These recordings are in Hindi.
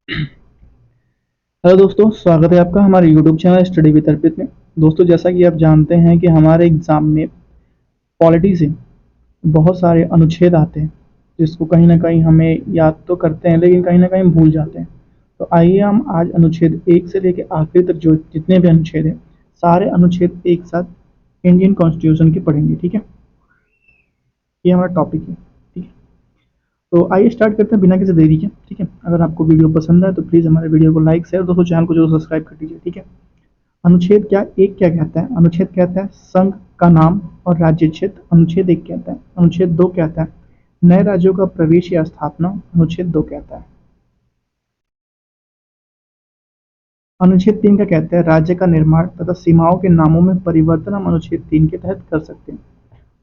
हेलो दोस्तों, स्वागत है आपका हमारे यूट्यूब चैनल स्टडी विद अर्पित में। दोस्तों, जैसा कि आप जानते हैं कि हमारे एग्ज़ाम में पॉलिटी से बहुत सारे अनुच्छेद आते हैं, जिसको कहीं न कहीं हमें याद तो करते हैं, लेकिन कहीं न कहीं भूल जाते हैं। तो आइए हम आज अनुच्छेद 1 से लेके आखिरी तक जो जितने भी अनुच्छेद हैं, सारे अनुच्छेद एक साथ इंडियन कॉन्स्टिट्यूशन के पढ़ेंगे, ठीक है? ये हमारा टॉपिक है, ठीक है? तो आइए स्टार्ट करते हैं बिना किसी देरी के, ठीक है? अगर आपको वीडियो पसंद आए तो प्लीज़ हमारे वीडियो को लाइक, शेयर, दोस्तों चैनल को जरूर सब्सक्राइब कर दीजिए, ठीक है? अनुच्छेद क्या एक क्या कहता है? अनुच्छेद कहता है संघ का नाम और राज्य क्षेत्र। अनुच्छेद एक कहता है। अनुच्छेद दो कहता है नए राज्यों का प्रवेश या स्थापना। अनुच्छेद दो कहता है। अनुच्छेद तीन का कहता है राज्य का निर्माण तथा सीमाओं के नामों में परिवर्तन हम अनुच्छेद तीन के तहत कर सकते हैं।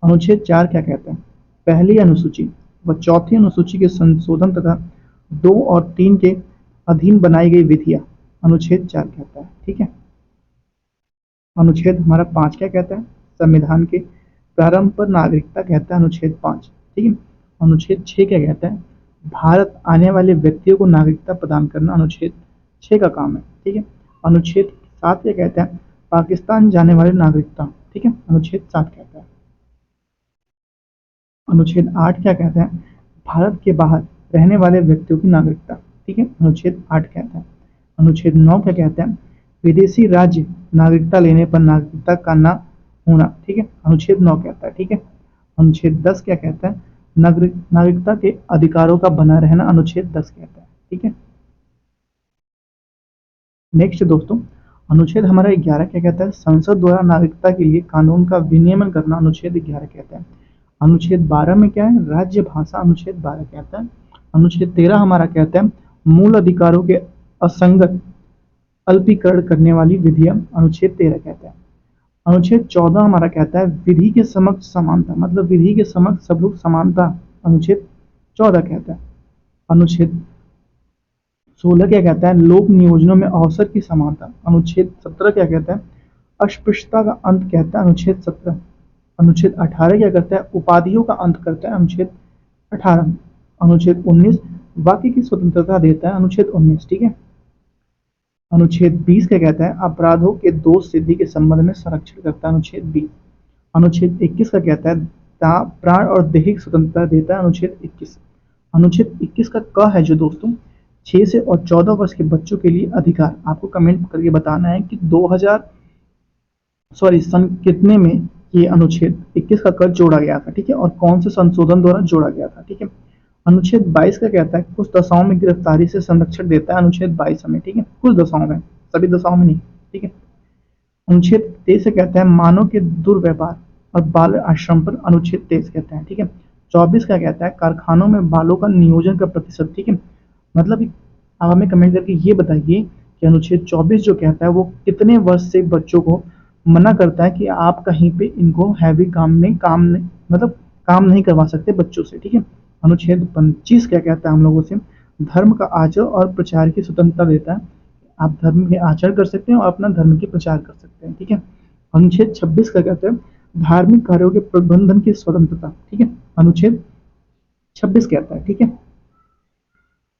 अनुच्छेद चार क्या कहता है? पहली अनुसूची व चौथी अनुसूची के संशोधन तथा दो और तीन के अधीन बनाई गई विधियां। अनुच्छेद चार कहता है, ठीक है? अनुच्छेद हमारा पाँच क्या कहता है? संविधान के प्रारंभ पर नागरिकता कहता है अनुच्छेद पाँच, ठीक है? अनुच्छेद छः क्या कहता है? भारत आने वाले व्यक्तियों को नागरिकता प्रदान करना अनुच्छेद छः का काम है, ठीक है? अनुच्छेद सात क्या कहता है? पाकिस्तान जाने वाले नागरिकता, ठीक है? अनुच्छेद सात कहता है। अनुच्छेद आठ क्या कहता है? भारत के बाहर रहने वाले व्यक्तियों की नागरिकता, ठीक है? अनुच्छेद आठ कहता है। अनुच्छेद नौ क्या कहता है? विदेशी राज्य नागरिकता लेने पर नागरिकता का न होना, ठीक है? अनुच्छेद नौ कहता है, ठीक है? अनुच्छेद दस क्या कहता है? नागरिकता के अधिकारों का बना रहना अनुच्छेद दस कहता है, ठीक है? नेक्स्ट दोस्तों, अनुच्छेद हमारा ग्यारह क्या कहता है? संसद द्वारा नागरिकता के लिए कानून का विनियमन करना अनुच्छेद ग्यारह कहता है। अनुच्छेद बारह में क्या है? राज्य भाषा अनुच्छेद बारह कहता है। अनुच्छेद तेरह हमारा कहता है मूल अधिकारों के असंगत अल्पीकरण करने वाली विधियां। अनुच्छेद तेरह कहता है। अनुच्छेद चौदह हमारा कहता है विधि के समक्ष समानता, मतलब विधि के समक्ष सब लोग समानता। अनुच्छेद चौदह कहता है। अनुच्छेद सोलह क्या कहता है? लोक नियोजनों में अवसर की समानता। अनुच्छेद सत्रह क्या कहता है? अस्पृश्यता का अंत कहता है अनुच्छेद सत्रह। अनुच्छेद अठारह क्या करता है? उपाधियों का अंत करता है अनुच्छेद अठारह। अनुच्छेद उन्नीस वाक्य की स्वतंत्रता देता है अनुच्छेद उन्नीस, ठीक है? अनुच्छेद बीस क्या कहता है? अपराधों के दोष सिद्धि के संबंध में संरक्षण करता है अनुच्छेद बीस। अनुच्छेद इक्कीस का कहता है प्राण और दैहिक स्वतंत्रता देता है अनुच्छेद इक्कीस। अनुच्छेद इक्कीस का क है जो दोस्तों 6 से और 14 वर्ष के बच्चों के लिए अधिकार। आपको कमेंट करके बताना है कि 2000 सन कितने में ये अनुच्छेद 21 का क जोड़ा गया था, ठीक है? और कौन से संशोधन द्वारा जोड़ा गया था, ठीक है? अनुच्छेद 22 का कहता है कुछ दशाओं में गिरफ्तारी से संरक्षण देता है अनुच्छेद 22 में, ठीक है? कुछ दशाओं में, सभी दशाओं में नहीं, ठीक है? अनुच्छेद 23 से कहता है मानव के दुर्व्यवहार और बाल आश्रम पर अनुच्छेद 23 कहता है, ठीक है? 24 का कहता है कारखानों में बालों का नियोजन का प्रतिशत, ठीक है? मतलब आप हमें कमेंट करके ये बताइए कि अनुच्छेद 24 जो कहता है वो कितने वर्ष से बच्चों को मना करता है कि आप कहीं पे इनको हैवी मतलब काम नहीं करवा सकते बच्चों से, ठीक है? अनुच्छेद 25 क्या कहता है हम लोगों से? धर्म का आचरण और प्रचार की स्वतंत्रता देता है। आप धर्म के आचरण कर सकते हैं और अपना धर्म के प्रचार कर सकते हैं, ठीक है? अनुच्छेद 26 क्या कहते हैं? धार्मिक कार्यों के प्रबंधन की स्वतंत्रता, ठीक है? अनुच्छेद 26 कहता है, ठीक है?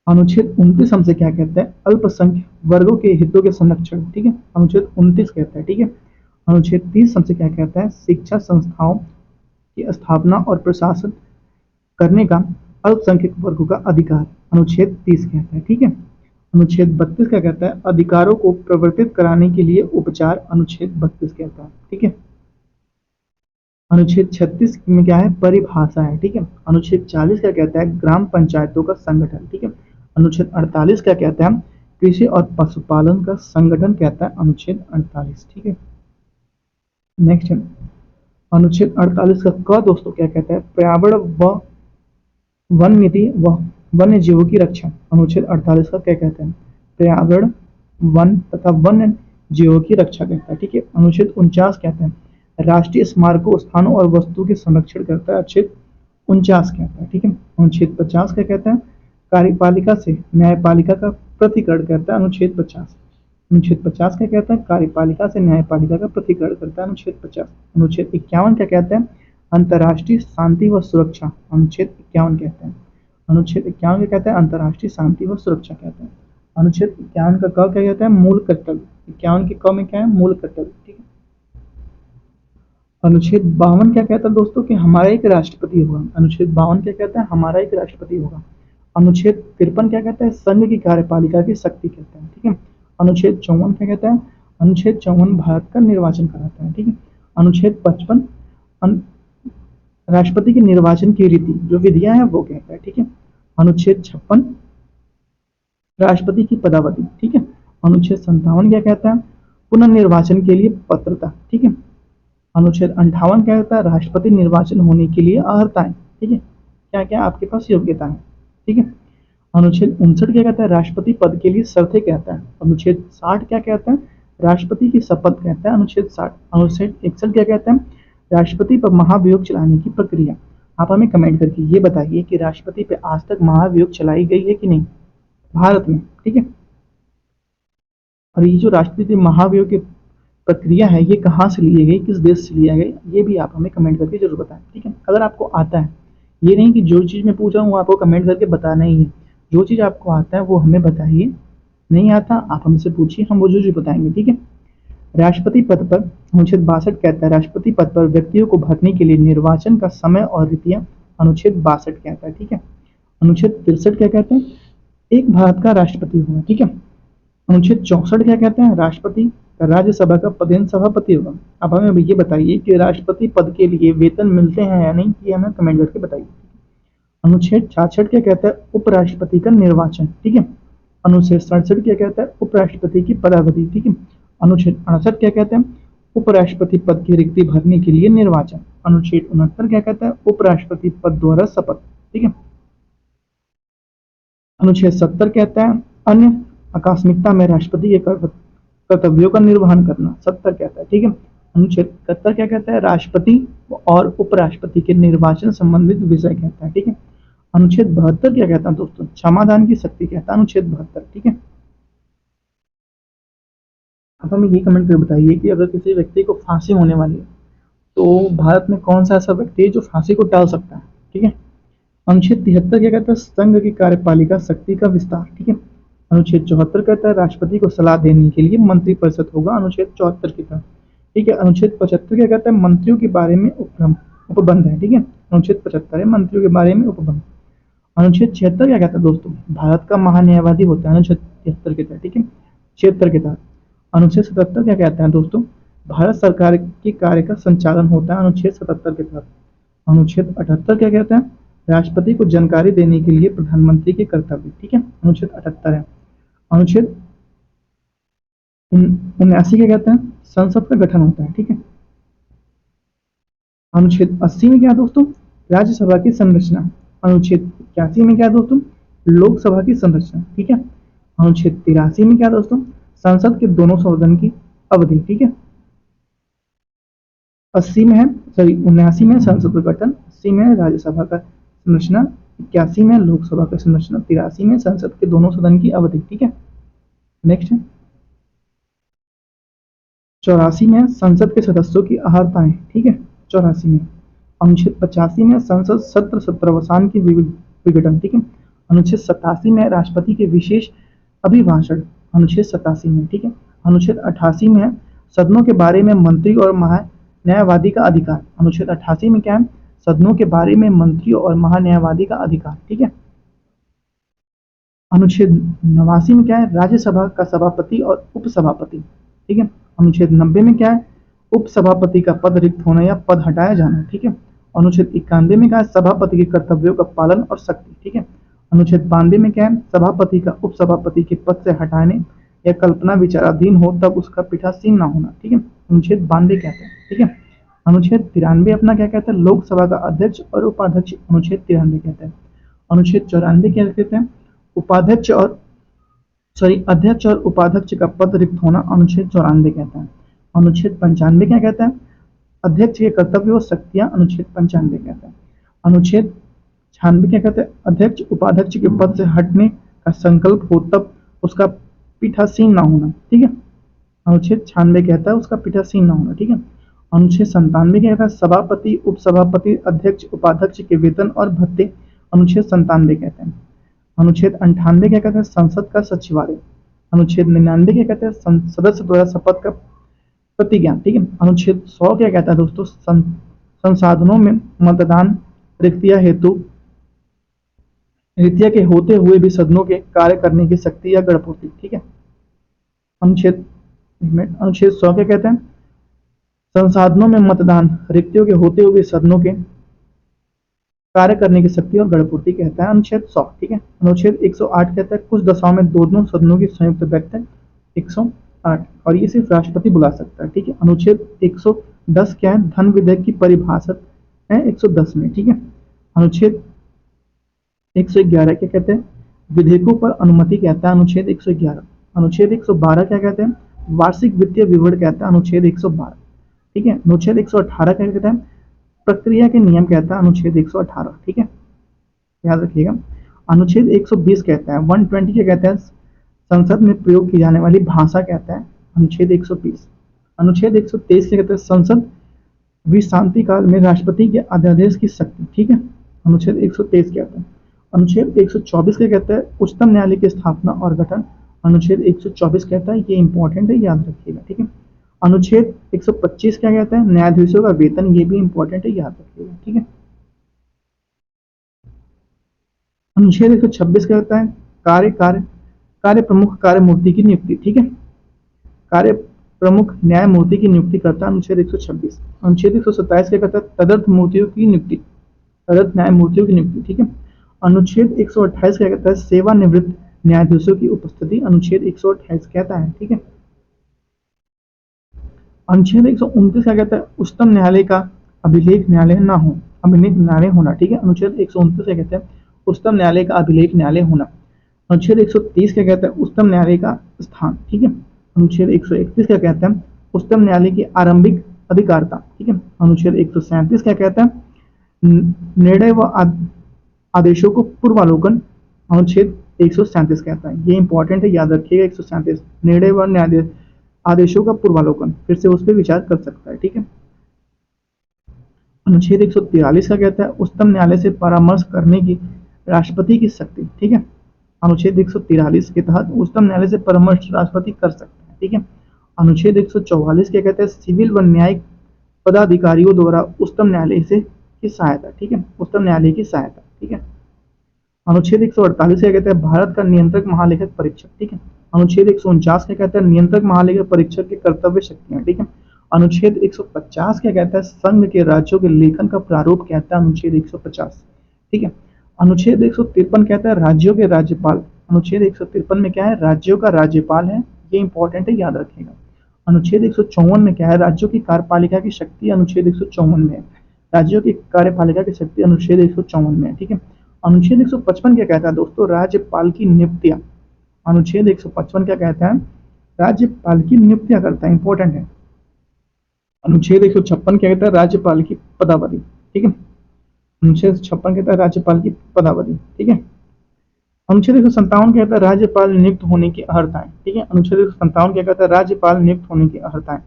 अनुच्छेद 29 हमसे क्या कहता है? अल्पसंख्यक वर्गों के हितों के संरक्षण, ठीक है? अनुच्छेद 29 कहता है, ठीक है? अनुच्छेद 30 हमसे क्या कहता है? शिक्षा संस्थाओं की स्थापना और प्रशासन करने का अल्पसंख्यक वर्गों का अधिकार। अनुच्छेद 30 कहता है, ठीक है? अनुच्छेद 32 क्या कहता है? अधिकारों को प्रवर्तित कराने के लिए उपचार। अनुच्छेद 32 कहता है, ठीक है? अनुच्छेद 36 में क्या है? परिभाषा है, ठीक है? अनुच्छेद 40 क्या कहता है? ग्राम पंचायतों का संगठन, ठीक है? अनुच्छेद 48 क्या कहता है? कृषि और पशुपालन का संगठन कहता है अनुच्छेद 48, ठीक है? नेक्स्ट है अनुच्छेद 48 का क दोस्तों क्या कहता है? पर्यावरण व वन नीति व वन्य जीवों की रक्षा। अनुच्छेद 48 का क्या कहता है? पर्यावरण, वन तथा वन्य जीवों की रक्षा कहता है, ठीक है? अनुच्छेद 49 कहता है राष्ट्रीय स्मारकों, स्थानों और वस्तुओं के संरक्षण करता है। अनुच्छेद 49 कहता है, ठीक है? अनुच्छेद 50 क्या कहता है? कार्यपालिका से न्यायपालिका का पृथक्करण करता है। अनुच्छेद 50। अनुच्छेद 50 क्या कहता है? कार्यपालिका से न्यायपालिका का पृथक्करण करता है। अनुच्छेद 50। अनुच्छेद 51 क्या कहता है? अंतर्राष्ट्रीय शांति व सुरक्षा। अनुच्छेद 51 कहता है। अनुच्छेद 51 क्या कहता है? अंतर्राष्ट्रीय शांति व सुरक्षा कहता है। अनुच्छेद 51 का क क्या कहता है? मूल कर्तव्य। 51 के क में क्या है? मूल कर्तव्य। ठीक है। अनुच्छेद 52 क्या कहता है दोस्तों? कि हमारा एक राष्ट्रपति होगा। अनुच्छेद 52 क्या कहता है? हमारा एक राष्ट्रपति होगा। अनुच्छेद 53 क्या कहता है? संघ की कार्यपालिका की शक्ति कहता है। ठीक है। अनुच्छेद 54 क्या कहता है? अनुच्छेद 54 भारत का निर्वाचन कराता है। ठीक है। अनुच्छेद 55 राष्ट्रपति के निर्वाचन की रीति जो विधियां हैं वो कहता है। ठीक है। अनुच्छेद 56 राष्ट्रपति की पदावधि। ठीक है। अनुच्छेद 57 क्या कहता है? पुनर्निर्वाचन के लिए पात्रता। ठीक है। अनुच्छेद 58 क्या कहता है? राष्ट्रपति निर्वाचन होने के लिए अर्हताएं। ठीक है। क्या क्या आपके पास योग्यता है। ठीक है। अनुच्छेद 59 क्या कहता है? राष्ट्रपति पद के लिए शर्तें कहता है। अनुच्छेद 60 क्या कहता है? राष्ट्रपति की शपथ कहता है। अनुच्छेद 60। अनुच्छेद 61 क्या कहता है? राष्ट्रपति पर महाभियोग चलाने की प्रक्रिया। आप हमें कमेंट करके ये बताइए कि राष्ट्रपति पे आज तक महाभियोग चलाई गई है कि नहीं भारत में। ठीक है। और ये जो राष्ट्रपति महाभियोग की प्रक्रिया है ये कहाँ से ली गई, किस देश से लिया गया, ये भी आप हमें कमेंट करके जरूर बताएं। ठीक है। अगर आपको आता है, ये नहीं कि जो चीज़ मैं पूछ रहा हूँ वो आपको कमेंट करके बताना ही है। जो चीज़ आपको आता है वो हमें बताइए, नहीं आता आप हमसे पूछिए, हम वो जो बताएंगे। ठीक है। राष्ट्रपति पद पर अनुच्छेद 62 कहता है राष्ट्रपति पद पर व्यक्तियों को भरने के लिए निर्वाचन का समय और रीतियां। अनुच्छेद 62 कहता है। ठीक है। अनुच्छेद 63 क्या कहते हैं? एक भारत का राष्ट्रपति होगा। ठीक है। अनुच्छेद 64 क्या कहते हैं? राष्ट्रपति राज्यसभा का पदेन सभापति होगा। अब हमें ये बताइए कि राष्ट्रपति पद के लिए वेतन मिलते हैं या नहीं, ये हमें कमेंट करके बताइए। अनुच्छेद 66 क्या कहता है? उपराष्ट्रपति का निर्वाचन। ठीक है। अनुच्छेद 67 क्या कहता है? उपराष्ट्रपति की पदावधि। ठीक है। अनुच्छेद 68 क्या कहते हैं? उपराष्ट्रपति पद की रिक्ति भरने के लिए निर्वाचन। अनुच्छेद 69 क्या कहता है? उपराष्ट्रपति पद द्वारा शपथ। ठीक है। अनुच्छेद 70 कहता है अन्य आकस्मिकता में राष्ट्रपति के कर्तव्यों का निर्वहन करना। 70 कहता है। ठीक है। अनुच्छेद 71 क्या कहता है? राष्ट्रपति और उपराष्ट्रपति के निर्वाचन संबंधित विषय कहता है। ठीक है। अनुच्छेद 72 क्या कहता है दोस्तों? क्षमादान की शक्ति कहता है। अनुच्छेद 72। ठीक है। अब हमें ये कमेंट कर बताइए कि अगर किसी व्यक्ति को फांसी होने वाली है तो भारत में कौन सा ऐसा व्यक्ति है जो फांसी को टाल सकता है। ठीक है। अनुच्छेद 73 क्या कहता है? संघ की कार्यपालिका शक्ति का विस्तार। ठीक है। अनुच्छेद 74 कहता है राष्ट्रपति को सलाह देने के लिए मंत्रिपरिषद होगा। अनुच्छेद 74 की तरह। ठीक है। अनुच्छेद 75 क्या कहता है? मंत्रियों के बारे में उपबंध है। ठीक है। अनुच्छेद 75 है मंत्रियों के बारे में उपबंध। अनुच्छेद 76 क्या कहता है दोस्तों? भारत का महान्यायवादी होता है। अनुच्छेद 73 के तहत। ठीक है। 76 के तहत। अनुच्छेद 77 क्या कहता है दोस्तों? भारत सरकार के कार्य का संचालन होता है। अनुच्छेद 77 के तहत। अनुच्छेद 78 क्या कहता है? राष्ट्रपति को जानकारी देने के लिए प्रधानमंत्री के कर्तव्य। ठीक है। अनुच्छेद 78 है। अनुच्छेद 79 क्या कहता है? संसद का गठन होता है। ठीक है। अनुच्छेद 80 में क्या है दोस्तों? राज्यसभा की संरचना। अनुच्छेद 81 में क्या है दोस्तों? लोकसभा की संरचना। ठीक है। अनुच्छेद 83 में क्या है दोस्तों? संसद के दोनों सदन की अवधि। ठीक है। 80 में है, सॉरी 79 में संसद का गठन, 80 में राज्यसभा का संरचना, 81 में लोकसभा का संरचना, 83 में संसद के दोनों सदन की अवधि। ठीक है। नेक्स्ट है 84 में संसद के सदस्यों की अहर्ताएं। ठीक है। 84 में। अनुच्छेद 85 में संसद सत्र सत्रावसान की विघटन। ठीक है। अनुच्छेद 87 में राष्ट्रपति के विशेष अभिभाषण। अनुच्छेद 87 में। ठीक है। अनुच्छेद 88 में सदनों के बारे में मंत्री और महान्यायवादी का अधिकार। अनुच्छेद 88 में क्या है? सदनों के बारे में मंत्री और महान्यायवादी का अधिकार। ठीक है। अनुच्छेद 89 में क्या है? राज्यसभा का सभापति और उपसभापति। ठीक है। अनुच्छेद 90 में क्या है? उपसभापति का पद रिक्त होना या पद हटाया जाना। ठीक है। अनुच्छेद 91 में क्या है? सभापति के कर्तव्यों का पालन और शक्ति। ठीक है। अनुच्छेद 92 में क्या है? सभापति का उपसभापति के पद से हटाने या कल्पना विचाराधीन हो तब उसका पीठासीन न होना। ठीक है। अनुच्छेद 92 कहते हैं। ठीक है। अनुच्छेद 93 अपना क्या कहता है? लोकसभा का अध्यक्ष और उपाध्यक्ष। अनुच्छेद 93 कहते हैं। अनुच्छेद 94 क्या कहते हैं? उपाध्यक्ष और अध्यक्ष और उपाध्यक्ष का पद रिक्त होना। अनुच्छेद 94 कहता है। अनुच्छेद 95 क्या कहता है? अध्यक्ष के कर्तव्य और शक्तियां। अनुच्छेद 95 कहता है। अनुच्छेद 96 क्या कहते हैं? अध्यक्ष उपाध्यक्ष के पद से हटने का संकल्प हो तब उसका पीठासीन न होना। ठीक है। अनुच्छेद 96 कहता है उसका पीठासीन न होना। ठीक है। अनुच्छेद 97 कहता है सभापति उपसभापति अध्यक्ष उपाध्यक्ष के वेतन और भत्ते। अनुच्छेद 97 कहते हैं। अनुच्छेद 98 क्या कहता है, संसद का सचिवालय। अनुच्छेद 99 क्या कहता है, सदस्य द्वारा शपथ का प्रतिज्ञान। ठीक है। अनुच्छेद 100 क्या कहता है दोस्तों, संसाधनों में मतदान रिक्तियां हेतु रिक्तियां के होते हुए भी सदनों के कार्य करने की शक्ति या गणपूर्ति। ठीक है। अनुच्छेद एक मिनट, अनुच्छेद 100 क्या कहता है, संसाधनों में मतदान रिक्तियों के होते हुए सदनों के कार्य करने की शक्ति और गणपूर्ति कहता है अनुच्छेद 100। ठीक है। अनुच्छेद 108 कहता है कुछ दशाओं में दोनों सदनों की संयुक्त बैठक 108, और ये सिर्फ राष्ट्रपति बुला सकता है। ठीक है। अनुच्छेद 110 क्या है, धन विधेयक की परिभाषा है 110 में। ठीक है। अनुच्छेद 111 क्या कहते हैं, विधेयकों पर अनुमति कहता है अनुच्छेद 111। अनुच्छेद 112 क्या कहते हैं, वार्षिक वित्तीय विवरण कहता है अनुच्छेद 112। ठीक है। अनुच्छेद 118 क्या कहता है, प्रक्रिया के नियम कहता है अनुच्छेद 118। ठीक है, याद रखिएगा। अनुच्छेद 120 कहता है, 120 क्या कहता है, संसद में प्रयोग की जाने वाली भाषा कहता है अनुच्छेद 120। अनुच्छेद 123 क्या कहता है, संसद विश्रांति काल में राष्ट्रपति के अध्यादेश की शक्ति। ठीक है। अनुच्छेद 123 कहता है। अनुच्छेद 124 क्या कहता है, उच्चतम न्यायालय की स्थापना और गठन। अनुच्छेद 124 कहता है, ये इंपॉर्टेंट है, याद रखिएगा। ठीक है। अनुच्छेद 125 क्या कहता है, न्यायाधीशों का वेतन, ये भी इंपॉर्टेंट है, याद रखिएगा। ठीक है। अनुच्छेद 126 क्या कहता है, कार्य कार्य कार्य प्रमुख कार्य मूर्ति की नियुक्ति। ठीक है। कार्य प्रमुख न्यायमूर्ति की नियुक्ति करता है अनुच्छेद 126। अनुच्छेद 127 क्या कहता है, तदर्थ मूर्तियों की नियुक्ति, तदर्थ न्यायमूर्तियों की नियुक्ति। ठीक है। अनुच्छेद 128 क्या कहता है, सेवानिवृत्त न्यायाधीशों की उपस्थिति। अनुच्छेद 128 कहता है। ठीक है। अनुच्छेद 129 क्या कहता है, उच्चतम न्यायालय का अभिलेख न्यायालय ना हो, अभिलेख न्यायालय होना। ठीक है। अनुच्छेद 129 क्या कहता है, उच्चतम न्यायालय का अभिलेख न्यायालय होना। अनुच्छेद 130 क्या कहता है, उच्चतम न्यायालय का स्थान। ठीक है। अनुच्छेद 131 क्या कहता है, उच्चतम न्यायालय की आरंभिक अधिकारता। ठीक है। अनुच्छेद 137 क्या कहता है, निर्णय व आदेशों को पूर्वालोकन। अनुच्छेद 137 कहता है, ये इंपॉर्टेंट है, याद रखिएगा। 137 निर्णय व न्यायाधीश आदेशों का पूर्वालोकन, फिर से उस पर विचार कर सकता है। ठीक है। अनुच्छेद 143 का कहता है, उच्चतम न्यायालय से परामर्श करने की राष्ट्रपति की शक्ति। ठीक है। अनुच्छेद 143 के तहत उच्चतम न्यायालय से परामर्श राष्ट्रपति कर सकते हैं। ठीक है। अनुच्छेद 144 क्या कहता है, सिविल व न्यायिक पदाधिकारियों द्वारा उच्चतम न्यायालय से की सहायता। ठीक है। उच्चतम न्यायालय की सहायता। ठीक है। अनुच्छेद 148 क्या कहता है, भारत का नियंत्रक महालेखक परीक्षक। ठीक है। अनुच्छेद 149 क्या कहता है, नियंत्रक महालेखक परीक्षक की कर्तव्य शक्तियां। ठीक है। अनुच्छेद 150 क्या कहता है, संघ के राज्यों के लेखन का प्रारूप कहता है अनुच्छेद 150। ठीक है। अनुच्छेद 153 कहता है, राज्यों के राज्यपाल। अनुच्छेद 153 में क्या है, राज्यों का राज्यपाल है, ये इंपॉर्टेंट है, याद रखिएगा। अनुच्छेद 154 में क्या है, राज्यों की कार्यपालिका की शक्ति अनुच्छेद 154 में है, राज्यों की कार्यपालिका की शक्ति अनुच्छेद 154 में है। ठीक है। अनुच्छेद 155 क्या कहता है दोस्तों, राज्यपाल की नियुक्तियां। अनुच्छेद 155 क्या कहता है, राज्यपाल की नियुक्तियां करता है, इंपॉर्टेंट है। अनुच्छेद 156 क्या कहता है, राज्यपाल की पदावधि। ठीक है। अनुच्छेद 156 कहता है, राज्यपाल की पदावधि। ठीक है। अनुच्छेद 157 कहता है, राज्यपाल नियुक्त होने की अर्हताएं। ठीक है। अनुच्छेद 157 क्या कहता है, राज्यपाल नियुक्त होने की अर्हताएं।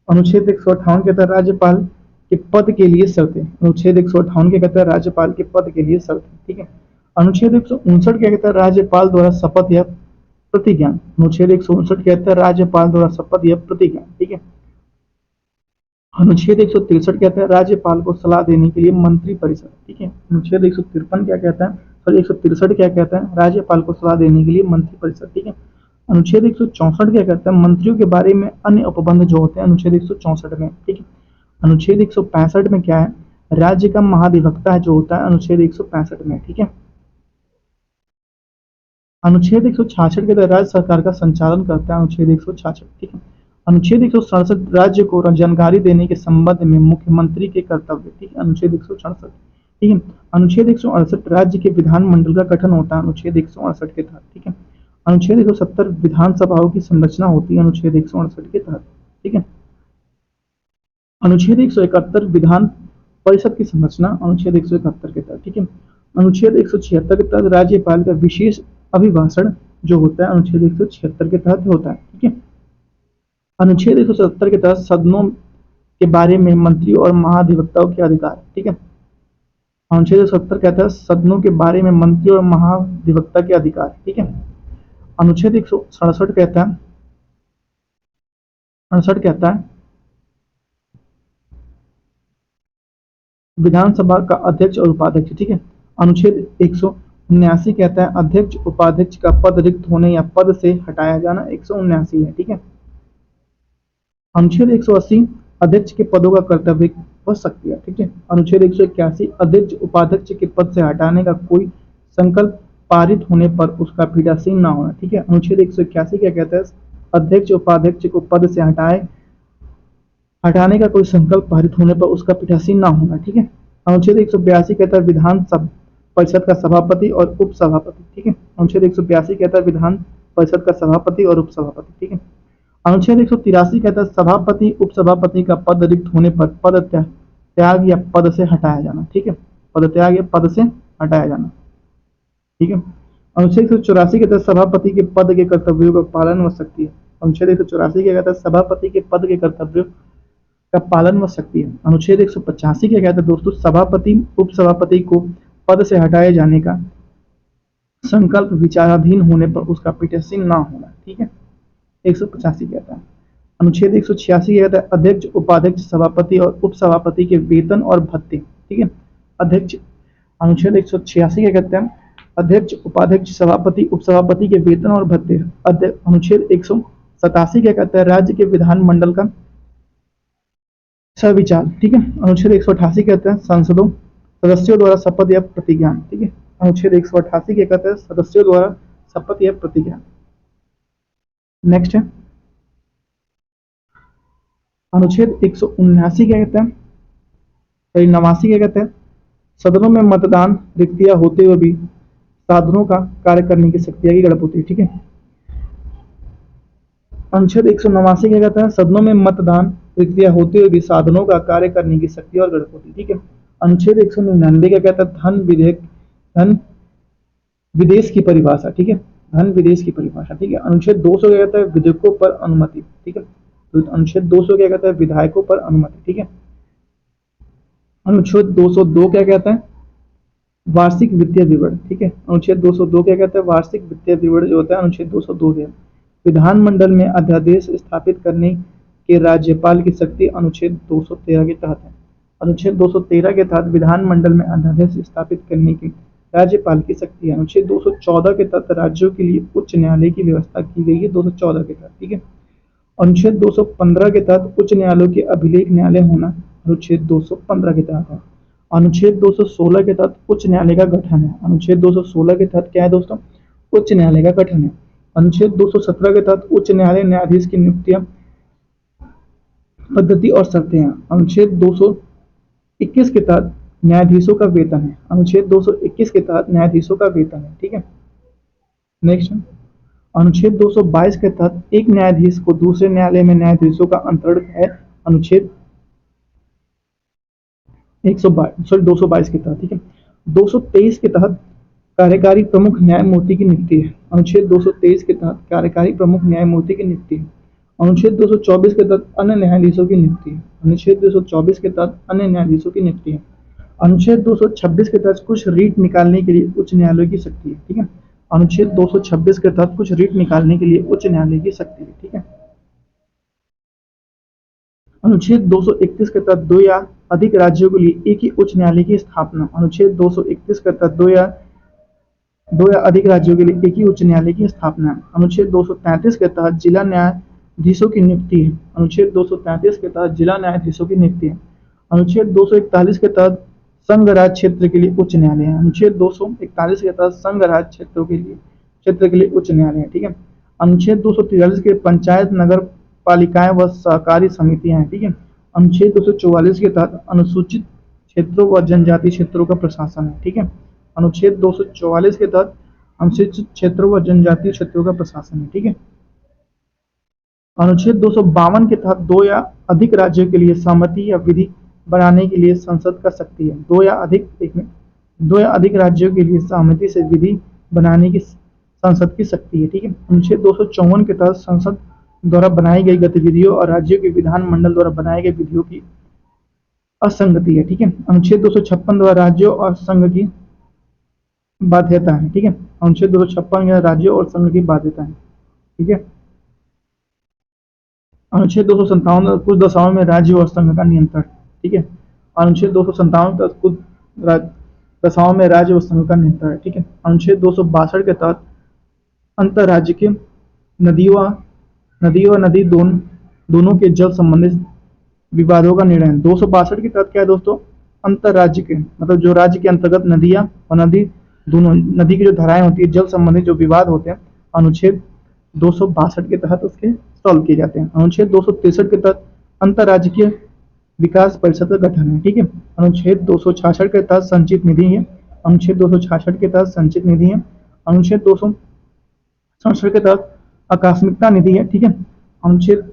अनुच्छेद 158 कहता है, राज्यपाल के पद के लिए शर्तें। अनुच्छेद 158 क्या कहता है, राज्यपाल के पद के लिए शर्तें। ठीक है। अनुच्छेद 159 क्या कहता है, राज्यपाल द्वारा शपथ या प्रतिज्ञान। अनुच्छेद 159 कहता है, राज्यपाल द्वारा शपथ या प्रतिज्ञान। ठीक है। अनुच्छेद 163 कहता है, राज्यपाल को सलाह देने के लिए मंत्री परिषद। ठीक है। अनुच्छेद 153 क्या कहता है, सॉरी 163 क्या कहता है, राज्यपाल को सलाह देने के लिए मंत्री परिषद। ठीक है। अनुच्छेद 164 क्या कहता है, मंत्रियों के बारे में अन्य उपबंध जो होते हैं अनुच्छेद 164 में। ठीक है। अनुच्छेद 165 में क्या है, राज्य का महाधिवक्ता है जो होता है अनुच्छेद 165 में। ठीक है। अनुच्छेद 166 के तहत राज्य सरकार का संचालन करता है अनुच्छेद 166। ठीक है। अनुच्छेद 167 राज्य को जानकारी देने के संबंध में मुख्यमंत्री के कर्तव्य। ठीक है। अनुच्छेद 167। ठीक है। अनुच्छेद 168 राज्य के विधानमंडल का गठन होता है अनुच्छेद 168 के तहत। ठीक है। अनुच्छेद 170 विधानसभाओं की संरचना होती है अनुच्छेद 168 के तहत। ठीक है। अनुच्छेद 171 विधान परिषद की संरचना अनुच्छेद 171 के तहत। ठीक है। अनुच्छेद 176 के तहत राज्यपाल का विशेष अभिभाषण जो होता है अनुच्छेद 176 के तहत होता है। ठीक है। अनुच्छेद 177 के तहत सदनों के बारे में मंत्री और महाधिवक्ताओं के अधिकार। ठीक है। अनुच्छेद 170 कहता है सदनों के बारे में मंत्री और महाधिवक्ता के अधिकार, ठीक है। अनुच्छेद 167 कहता है 68 कहता है विधानसभा का अध्यक्ष और उपाध्यक्ष, ठीक है। अनुच्छेद 179 कहता है अध्यक्ष उपाध्यक्ष का पद रिक्त होने या पद से हटाया जाना, 179 है, ठीक है। अनुच्छेद 180 अध्यक्ष के पदों का कर्तव्य व शक्तियां, ठीक है। अनुच्छेद 181 अध्यक्ष उपाध्यक्ष के पद से हटाने का कोई संकल्प पारित होने पर उसका पीठासीन न होना, ठीक है। अनुच्छेद 181 क्या कहता है अध्यक्ष उपाध्यक्ष को पद से हटाने का कोई संकल्प पारित होने पर उसका पीठासीन न होना, ठीक है। अनुच्छेद 182 कहता है विधान परिषद का सभापति और उपसभापति, ठीक है। अनुच्छेद 182 कहता है विधान परिषद का सभापति और उपसभापति, ठीक है। अनुच्छेद 183 कहता है सभापति उपसभापति का पद रिक्त होने पर पद त्याग या पद से हटाया जाना, ठीक है। पद त्याग या पद से हटाया जाना, ठीक है। अनुच्छेद 184 कहता है सभापति के पद के कर्तव्यों का पालन व शक्ति है। अनुच्छेद 184 क्या कहता है सभापति के पद के कर्तव्यों का पालन व शक्ति है। अनुच्छेद 185 क्या कहता है दोस्तों सभापति उपसभापति को पद से हटाए जाने का संकल्प विचाराधीन होने पर उसका पीठासीन न होना, ठीक है। 185 कहता है। अनुच्छेद 186 कहता है अध्यक्ष उपाध्यक्ष सभापति और उपसभापति के वेतन और भत्ते, ठीक है। अध्यक्ष अनुच्छेद 186 क्या कहते हैं अध्यक्ष उपाध्यक्ष सभापति उपसभापति के वेतन और भत्ते। अनुच्छेद 187 क्या कहता है राज्य के विधानमंडल का सविचार, ठीक है। अनुच्छेद 188 कहते हैं सांसदों सदस्यों द्वारा शपथ या प्रतिज्ञान, ठीक है। अनुच्छेद 188 क्या कहते हैं सदस्यों द्वारा शपथ या प्रतिज्ञान। नेक्स्ट है अनुच्छेद 179 क्या कहता है 89 क्या कहते हैं सदनों में मतदान रिक्तियां होते हुए भी साधनों का कार्य करने की शक्तियां की गड़प होती है, ठीक है। अनुच्छेद 189 क्या कहता है सदनों में मतदान रिक्तियां होते हुए भी साधनों का कार्य करने की शक्ति और गड़प होती है, ठीक है। अनुच्छेद 199 क्या कहता है धन विदेश की परिभाषा, ठीक है। धन विदेश की परिभाषा, ठीक है। अनुच्छेद 200 क्या कहता है विधेयकों पर अनुमति, ठीक है। तो अनुच्छेद 200 क्या कहता है विधायकों पर अनुमति, ठीक है। अनुच्छेद 202 क्या कहता है वार्षिक वित्तीय विवरण, ठीक है। अनुच्छेद 202 क्या कहता है वार्षिक वित्तीय विवरण जो होता है अनुच्छेद 202 है। विधानमंडल में अध्यादेश स्थापित करने के राज्यपाल की शक्ति अनुच्छेद 213 के तहत है। अनुच्छेद 213 के तहत विधानमंडल में अध्यादेश स्थापित करने की राज्यपाल की शक्ति है। अनुच्छेद 214 के तहत राज्यों के लिए उच्च न्यायालय की व्यवस्था की गई है 214 के तहत, ठीक है। अनुच्छेद 215 के तहत उच्च न्यायालयों के अभिलेख न्यायालय होना अनुच्छेद 215 के तहत है। अनुच्छेद 216 के तहत उच्च न्यायालय का गठन है। अनुच्छेद 216 के तहत क्या है दोस्तों उच्च न्यायालय का गठन है। अनुच्छेद 217 के तहत उच्च न्यायालय न्यायाधीश की नियुक्तियां पद्धति और शर्तें हैं। अनुच्छेद 221 के तहत न्यायाधीशों का वेतन है। अनुच्छेद 221 के तहत न्यायाधीशों का वेतन है, ठीक है। नेक्स्ट अनुच्छेद 222 के तहत एक न्यायाधीश को दूसरे न्यायालय में न्यायाधीशों का अंतरण है। अनुच्छेद 222 के तहत, ठीक है। 223 के तहत कार्यकारी प्रमुख न्यायमूर्ति की नियुक्ति है। अनुच्छेद 223 के तहत कार्यकारी प्रमुख न्यायमूर्ति की नियुक्ति है। अनुच्छेद 224 के तहत अन्य न्यायाधीशों की नियुक्ति है। अनुच्छेद 224 के तहत अन्य न्यायाधीशों की नियुक्ति है। अनुच्छेद 226 के तहत कुछ रीट निकालने के लिए उच्च न्यायालय की शक्ति है, ठीक है। अनुच्छेद 226 के तहत कुछ रीट निकालने के लिए उच्च न्यायालय की शक्ति है, ठीक है। अनुच्छेद 231 के तहत दो या अधिक राज्यों के लिए एक ही उच्च न्यायालय की स्थापना। अनुच्छेद 231 के तहत दो या अधिक राज्यों के लिए एक ही उच्च न्यायालय की स्थापना। अनुच्छेद 233 के तहत जिला न्यायाधीशों की नियुक्ति है। अनुच्छेद 233 के तहत जिला न्यायाधीशों की नियुक्ति है। अनुच्छेद 241 के तहत संघ राज्य क्षेत्र के लिए उच्च न्यायालय है। अनुच्छेद 241 के तहत संघ राज्य क्षेत्र के लिए उच्च न्यायालय है, ठीक है। अनुच्छेद 243 के पंचायत नगर पालिकाएं व सहकारी समितियां हैं, ठीक है। अनुच्छेद 244 के तहत अनुसूचित क्षेत्रों व जनजाति क्षेत्रों का प्रशासन है, ठीक है। अनुच्छेद 244 के तहत अनुसूचित क्षेत्रों व जनजातीय क्षेत्रों का प्रशासन है, ठीक है। अनुच्छेद 252 के तहत दो या अधिक राज्यों के लिए सहमति या विधि बनाने के लिए संसद का शक्ति है। दो या अधिक राज्यों के लिए सहमति से विधि बनाने की संसद की शक्ति है, ठीक है। अनुच्छेद 254 के तहत संसद द्वारा बनाई गई गतिविधियों और राज्यों के विधानमंडल द्वारा बनाए गए विधियों की असंगति है। ठीक है, अनुच्छेद 256 द्वारा राज्यों और संघ की बाध्यता है। ठीक है, अनुच्छेद 256 या राज्यों और संघ की बाध्यता है। ठीक है, अनुच्छेद 257 कुछ दशाओं में राज्य और संघ का नियंत्रण। ठीक है, अनुच्छेद 257 का कुछ दशाओं में राज्य और संघ का नियंत्रण है। ठीक है, अनुच्छेद 262 के तहत अंतर्राज्य के नदी व नदी दोनों के जल संबंधित विवादों का निर्णय। 262 के तहत क्या है दोस्तों, अंतर्राज्य के मतलब जो राज्य के अंतर्गत नदियां और दोनों नदी की जो धाराएं होती है, जल संबंधित जो विवाद होते हैं, अनुच्छेद 262 के तहत उसके सॉल्व किए जाते हैं। अनुच्छेद 263 के तहत अंतर्राज्यीय विकास परिषद का गठन है। ठीक है, अनुच्छेद 266 के तहत संचित निधि है। अनुच्छेद 266 के तहत संचित निधि है। अनुच्छेद 267 के तहत आकस्मिकता निधि है। ठीक है, अनुच्छेद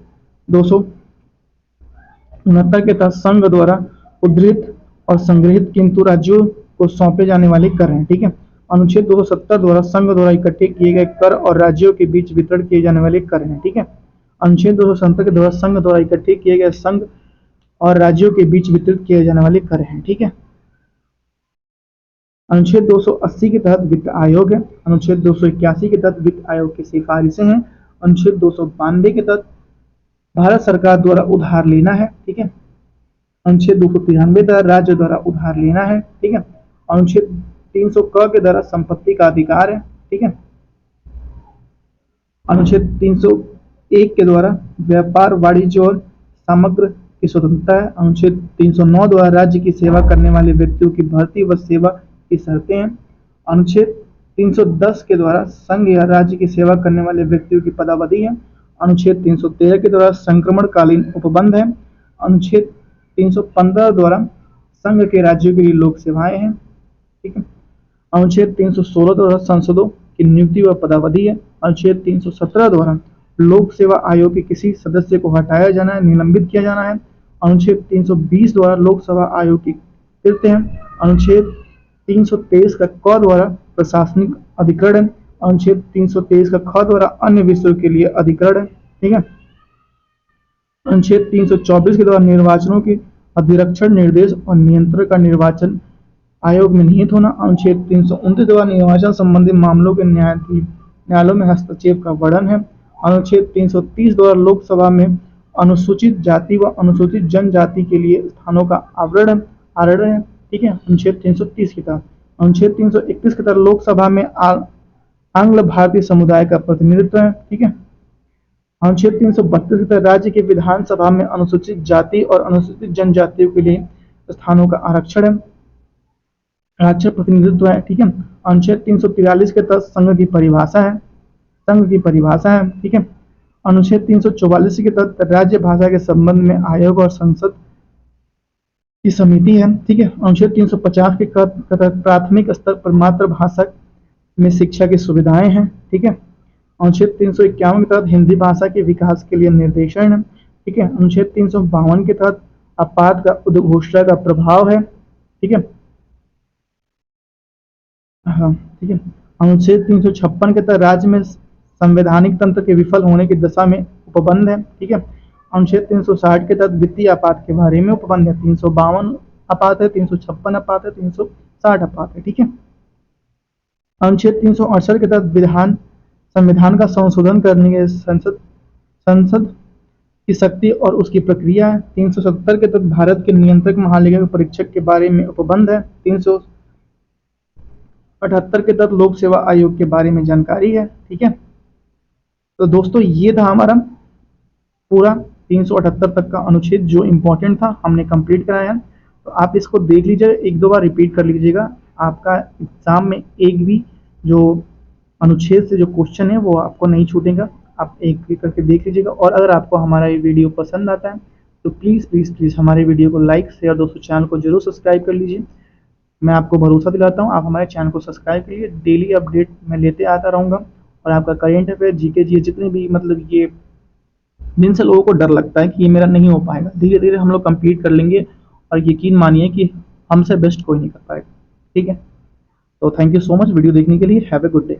269 के तहत संघ द्वारा उद्धृत और संग्रहित किंतु राज्यों को सौंपे जाने वाले कर हैं। ठीक है, अनुच्छेद 270 द्वारा संघ द्वारा इकट्ठे किए गए कर और राज्यों के बीच वितरण किए जाने वाले कर हैं। ठीक है, अनुच्छेद 270 के द्वारा संघ द्वारा इकट्ठे किए गए संघ और राज्यों के बीच वितरित किए जाने वाले कर हैं। ठीक है, अनुच्छेद 280 के तहत वित्त आयोग है। अनुच्छेद 281 के तहत वित्त आयोग की सिफारिशें हैं। अनुच्छेद 292 के तहत भारत सरकार द्वारा उधार लेना है। ठीक है, अनुच्छेद 293 तहत राज्य द्वारा उधार लेना है। ठीक है, अनुच्छेद 300 क के द्वारा संपत्ति का अधिकार है। ठीक है, अनुच्छेद 301 के द्वारा व्यापार वाणिज्य और सामग्र की स्वतंत्रता है। अनुच्छेद 309 द्वारा राज्य की सेवा करने वाले व्यक्तियों की भर्ती व सेवा की शर्तें हैं। अनुच्छेद 310 के द्वारा संघ या राज्य की सेवा करने वाले व्यक्तियों की पदावधि है। अनुच्छेद 313 के द्वारा संक्रमणकालीन उपबंध है। अनुच्छेद 315 द्वारा संघ के राज्यों के लिए लोक सेवाएं हैं। ठीक है, अनुच्छेद 316 द्वारा सांसदों की नियुक्ति व पदावधि है। अनुच्छेद 317 द्वारा लोक सेवा आयोग के किसी सदस्य को हटाया जाना है, निलंबित किया जाना है। अनुच्छेद 320 द्वारा लोक सेवा आयोग की कृत्य है। अनुच्छेद 323 का क द्वारा प्रशासनिक अधिकरण है। अनुच्छेद 323 का ख द्वारा अन्य विषयों के लिए अधिकरण है। ठीक है, अनुच्छेद 324 के द्वारा निर्वाचनों के अधिरक्षण निर्देश और नियंत्रण का निर्वाचन आयोग में निहित होना। अनुच्छेद 329 द्वारा निर्वाचन संबंधी मामलों के न्यायालयों में हस्तक्षेप का वर्णन है। अनुच्छेद 330 द्वारा लोकसभा में अनुसूचित जाति व अनुसूचित जनजाति के लिए स्थानों का आवरण है। ठीक है, अनुच्छेद 330 के तहत। अनुच्छेद 331 के तहत लोकसभा में आंग्ल भारतीय समुदाय का प्रतिनिधित्व है। ठीक है, अनुच्छेद 332 के तहत राज्य के विधानसभा में अनुसूचित जाति और अनुसूचित जनजातियों के लिए स्थानों का आरक्षण है, आरक्षण प्रतिनिधित्व है। ठीक है, अनुच्छेद 343 के तहत संघ की परिभाषा है। ठीक है, अनुच्छेद 344 के तहत राज्य भाषा के संबंध में आयोग और संसद की समिति है। ठीक है, अनुच्छेद 350 के तहत प्राथमिक स्तर पर मातृभाषा में शिक्षा की सुविधाएं हैं। ठीक है, अनुच्छेद 351 के तहत हिंदी भाषा के विकास के लिए निर्देशन है। ठीक है, अनुच्छेद 352 के तहत आपात का उद्घोषणा का प्रभाव है। ठीक है, हाँ ठीक है, अनुच्छेद 356 के तहत राज्य में संवैधानिक तंत्र के विफल होने की दशा में उपबंध है। ठीक है, अनुच्छेद 360 के तहत वित्तीय आपात के बारे में उपबंध है। 352 आपात है, 356 आपात है, 360 आपात है। ठीक है, अनुच्छेद 368 के तहत संविधान का संशोधन करने के संसद की शक्ति और उसकी प्रक्रिया है। 370 के तहत भारत के नियंत्रक महालेखा परीक्षक के बारे में उपबंध है। 378 के तहत लोक सेवा आयोग के बारे में जानकारी है। ठीक है, तो दोस्तों ये था हमारा पूरा 378 तक का अनुच्छेद जो इम्पोर्टेंट था, हमने कंप्लीट कराया। तो आप इसको देख लीजिए, एक दो बार रिपीट कर लीजिएगा। आपका एग्जाम में एक भी जो अनुच्छेद से जो क्वेश्चन है वो आपको नहीं छूटेगा। आप एक भी करके देख लीजिएगा। और अगर आपको हमारा ये वीडियो पसंद आता है तो प्लीज़ हमारे वीडियो को लाइक शेयर, दोस्तों चैनल को जरूर सब्सक्राइब कर लीजिए। मैं आपको भरोसा दिलाता हूँ, आप हमारे चैनल को सब्सक्राइब करिए। डेली अपडेट मैं लेते आता रहूँगा। और आपका करेंट अफेयर, जीके जितने भी मतलब ये जिनसे लोगों को डर लगता है कि ये मेरा नहीं हो पाएगा, धीरे धीरे हम लोग कंप्लीट कर लेंगे। और यकीन मानिए कि हमसे बेस्ट कोई नहीं कर पाएगा। ठीक है, तो thank you so much video देखने के लिए। Have a good day.